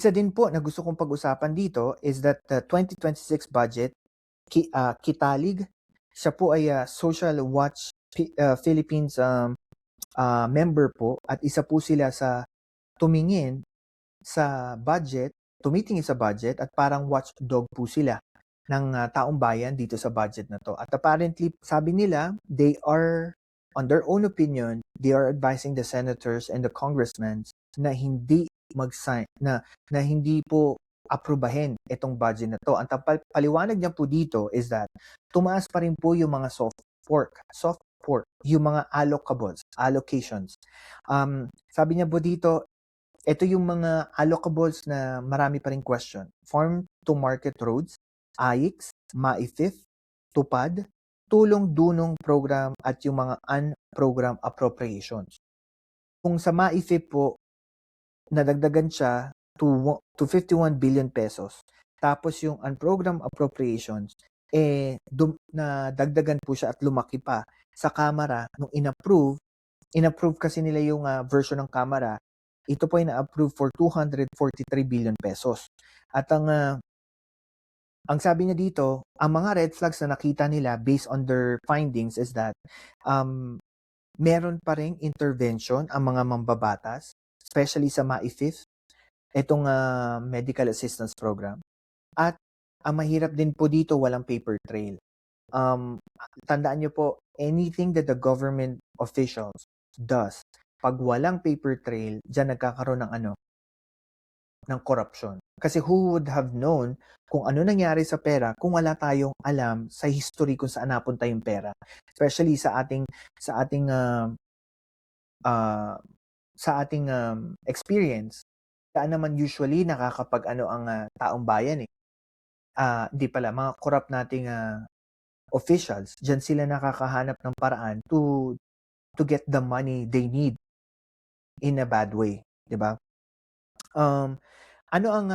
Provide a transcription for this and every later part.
Isa din po na gusto kong pag-usapan dito is that the 2026 budget, Kitalig, siya po ay Social Watch Philippines member po at isa po sila sa tumingin sa budget, tumitingin sa budget at parang watchdog po sila ng taong bayan dito sa budget na to. At apparently, sabi nila, they are, on their own opinion, they are advising the senators and the congressmen na hindi mag-sign, na hindi po aprubahin itong budget na to. Ang paliwanag niya po dito is that tumaas pa rin po yung mga soft pork, yung mga allocations. Sabi niya po dito, ito yung mga allocables na marami pa ring question. Farm to market roads, AIX, MAIFIF, TUPAD, tulong-dunong program at yung mga unprogram appropriations. Kung sa MAIFIF po, nadagdagan siya to 51 billion pesos. Tapos yung unprogram appropriations, nadagdagan po siya at lumaki pa sa Kamara nung inapprove kasi nila yung version ng Kamara. Ito po ay na-approve for 243 billion pesos. At ang sabi niya dito, ang mga red flags na nakita nila based on their findings is that meron pa ring intervention ang mga mambabatas, especially sa MAIFIF, itong medical assistance program. At ang mahirap din po dito, walang paper trail. Tandaan niyo po, anything that the government officials does, pag walang paper trail, diyan nagkakaroon ng corruption. Kasi who would have known kung ano nangyari sa pera kung wala tayong alam sa history kung saan napunta yung pera. Especially sa ating experience. Saan naman usually nakakapag-ano ang taong bayan eh. Di pala, mga corrupt nating officials, diyan sila nakakahanap ng paraan to get the money they need in a bad way, 'di ba? Ano ang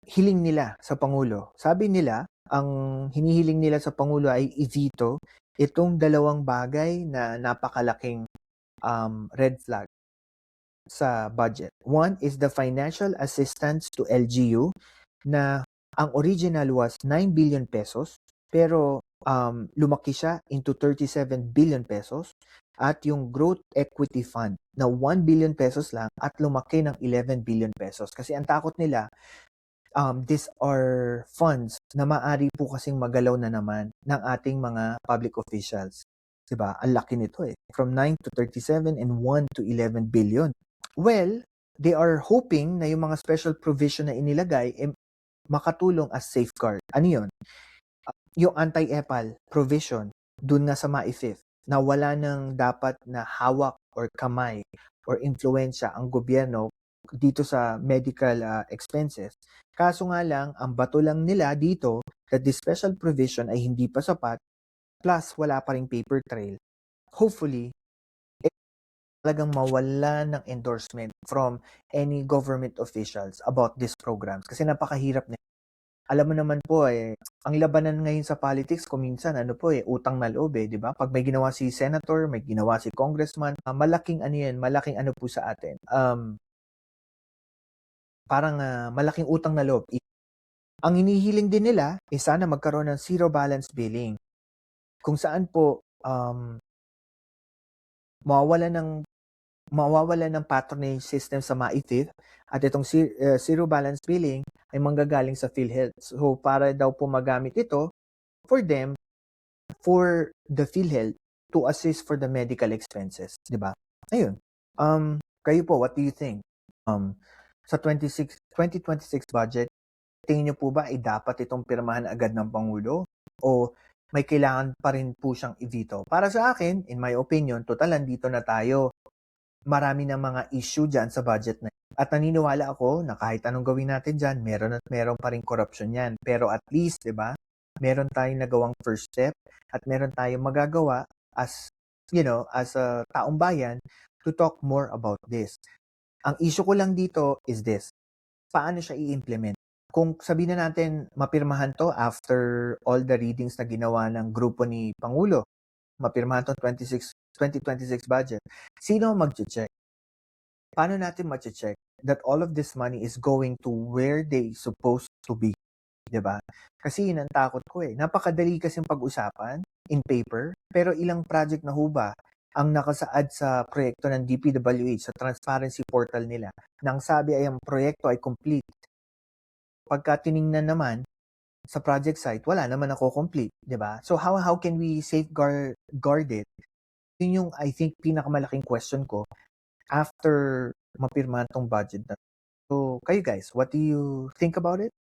hiling nila sa Pangulo? Sabi nila, ang hinihiling nila sa Pangulo ay i-veto itong dalawang bagay na napakalaking red flag sa budget. One is the financial assistance to LGU na ang original was 9 billion pesos pero lumaki siya into 37 billion pesos at yung growth equity fund na 1 billion pesos lang at lumaki ng 11 billion pesos. Kasi ang takot nila, these are funds na maaari po kasing magalaw na naman ng ating mga public officials. Diba? Ang laki nito eh. From 9 to 37 and 1 to 11 billion. Well, they are hoping na yung mga special provision na inilagay makatulong as safeguard. Ano yun? Yung anti-EPAL provision dun nga sa MAIFIF na wala nang dapat na hawak or kamay or influensya ang gobyerno dito sa medical expenses. Kaso nga lang, ang bato lang nila dito that the special provision ay hindi pa sapat plus wala pa ring paper trail. Hopefully, talagang mawala ng endorsement from any government officials about these programs kasi napakahirap na. Alam mo naman po ang labanan ngayon sa politics kuminsan utang na loob 'di ba? Pag may ginawa si senator, may ginawa si congressman, malaking ano po sa atin. Parang malaking utang na loob. Ang hinihiling din nila is sana magkaroon ng zero balance billing. Kung saan po mawawala ng patronage system sa MAIFIF at itong zero balance billing ay manggagaling sa PhilHealth. So para daw po magamit ito for the PhilHealth to assist for the medical expenses, 'di ba? Ayun. Kayo po, what do you think? Sa 2026 budget, tingin niyo po ba ay dapat itong pirmahan agad ng Pangulo o may kailangan pa rin po siyang i-veto? Para sa akin, in my opinion, total nandito na tayo. Marami ng mga issue dyan sa budget na yan. At naniniwala ako na kahit anong gawin natin dyan, meron pa rin corruption yan. Pero at least, di ba, meron tayong nagawang first step at meron tayong magagawa as a taong bayan to talk more about this. Ang issue ko lang dito is this. Paano siya i-implement? Kung sabihin na natin mapirmahan to after all the readings na ginawa ng grupo ni Pangulo, mapirmahan to 2026 budget, sino mag-check? paano natin mache-check that all of this money is going to where they supposed to be, 'di ba? Kasi yun ang takot ko eh. Napakadali kasing pag-usapan in paper, pero ilang project na ho ba ang nakasaad sa proyekto ng DPWH sa transparency portal nila nang sabi ay ang proyekto ay complete. Pagka tiningnan naman sa project site, wala naman nako-complete, 'di ba? So how can we safeguard it? Yun yung I think pinakamalaking question ko after mapirmahan tong budget na. So kayo guys, what do you think about it?